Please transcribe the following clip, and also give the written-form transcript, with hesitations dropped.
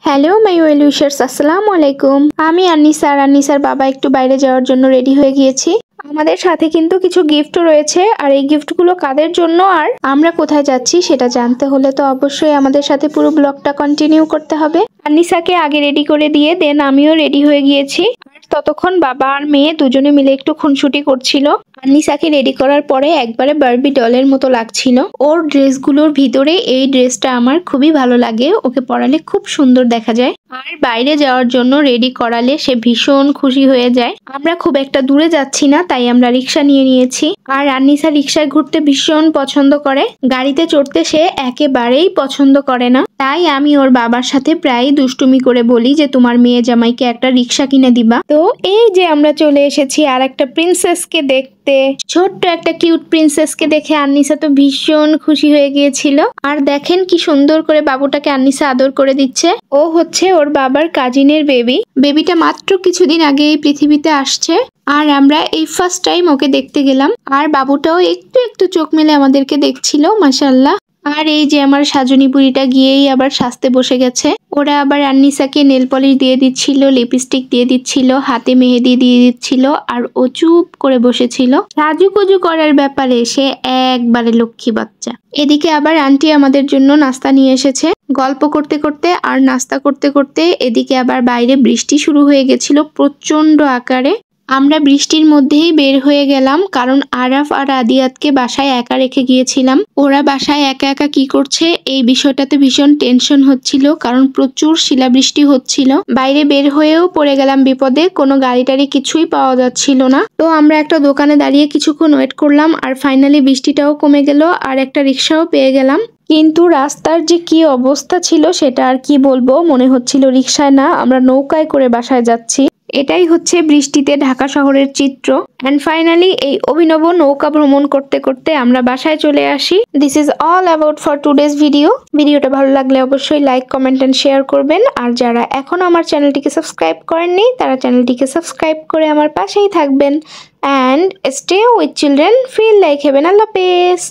Hello my well wishers, আসসালামু আলাইকুম। আমি আনিসার বাবা একটু বাইরে যাওয়ার জন্য রেডি হয়ে গিয়েছি। আমাদের সাথে কিন্তু কিছু গিফট রয়েছে, আর এই গিফটগুলো কাদের জন্য আর আমরা কোথায় যাচ্ছি সেটা জানতে হলে তো অবশ্যই আমাদের সাথে পুরো ব্লগটা কন্টিনিউ করতে হবে। আনিসাকে আগে রেডি করে দিয়ে দেন আমিও রেডি হয়ে গিয়েছি। ততক্ষণ বাবা আর মেয়ে দুজনে মিলে একটু খুনসুটি করছিল। আনিসাকে রেডি করার পরে একবারে বারবি ডলের মতো লাগছিল। ওর ড্রেসগুলোর ভিতরে এই ড্রেসটা আমার খুবই ভালো লাগে, ওকে পরালে খুব সুন্দর দেখা যায়। আর বাইরে যাওয়ার জন্য রেডি করালে সে ভীষণ খুশি হয়ে যায়। আমরা খুব একটা দূরে যাচ্ছি না, তাই আমরা রিক্সা নিয়ে নিয়েছি। আর আনিসা রিক্সায় ঘুরতে ভীষণ পছন্দ করে, গাড়িতে চড়তে সে একেবারেই পছন্দ করে না। তাই আমি ওর বাবার সাথে প্রায় দুষ্টুমি করে বলি যে তোমার মেয়ে জামাইকে একটা রিক্সা কিনে দিবা। তো এই যে আমরা চলে এসেছি আর একটা প্রিন্সেসকে দেখতে। ছোট্ট একটা কিউট প্রিন্সেসকে দেখে আনিসা তো ভীষণ খুশি হয়ে গিয়েছিল। আর দেখেন কি সুন্দর করে বাবুটাকে আনিসা আদর করে দিচ্ছে। ও হচ্ছে ওর বাবার কাজিনের বেবি। বেবিটা মাত্র কিছুদিন আগে এই পৃথিবীতে আসছে, আর আমরা এই ফার্স্ট টাইম ওকে দেখতে গেলাম। আর বাবুটাও একটু একটু চোখ মেলে আমাদেরকে দেখছিল, মাশাআল্লাহ। আর এই যে আমার সাজনী বুড়িটা গিয়েই আবার সাজতে বসে গেছে। ওরা আবার আন্নিসাকে নেল পলিশ দিয়ে দিচ্ছিল, লিপস্টিক দিয়ে দিচ্ছিল, হাতে মেহেদি দিয়ে দিচ্ছিল, আর ও চুপ করে বসেছিল। সাজুগুজু করার ব্যাপারে সে একবারে লক্ষ্মী বাচ্চা। এদিকে আবার আন্টি আমাদের জন্য নাস্তা নিয়ে এসেছে। গল্প করতে করতে আর নাস্তা করতে করতে এদিকে আবার বাইরে বৃষ্টি শুরু হয়ে গেছিল প্রচন্ড আকারে। আমরা বৃষ্টির মধ্যেই বের হয়ে গেলাম, কারণ আরাফ আর আদিয়াতকে বাসায় একা রেখে গিয়েছিলাম। ওরা বাসায় একা একা কি করছে এই বিষয়টাতে ভীষণ টেনশন হচ্ছিল, কারণ প্রচুর শিলাবৃষ্টি হচ্ছিল। বাইরে বের হয়েও পড়ে গেলাম বিপদে, কোনো গাড়ি টাড়ি কিছুই পাওয়া যাচ্ছিল না। তো আমরা একটা দোকানে দাঁড়িয়ে কিছুক্ষণ ওয়েট করলাম, আর ফাইনালি বৃষ্টিটাও কমে গেল আর একটা রিক্সাও পেয়ে গেলাম। কিন্তু রাস্তার যে কি অবস্থা ছিল সেটা আর কি বলবো, মনে হচ্ছিল রিক্সায় না আমরা নৌকায় করে বাসায় যাচ্ছি। এটাই হচ্ছে বৃষ্টিতে ঢাকা শহরের চিত্র। এন্ড ফাইনালি এই অভিনব নৌকা ভ্রমণ করতে করতে আমরা বাসায় চলে আসি। This is all about for today's video. ভিডিওটা ভালো লাগলে অবশ্যই লাইক, কমেন্ট এন্ড শেয়ার করবেন। আর যারা এখনো আমার চ্যানেলটিকে সাবস্ক্রাইব করেননি তারা চ্যানেলটিকে সাবস্ক্রাইব করে আমার পাশেই থাকবেন। And stay with children, feel like heaven. Allah হাফেজ।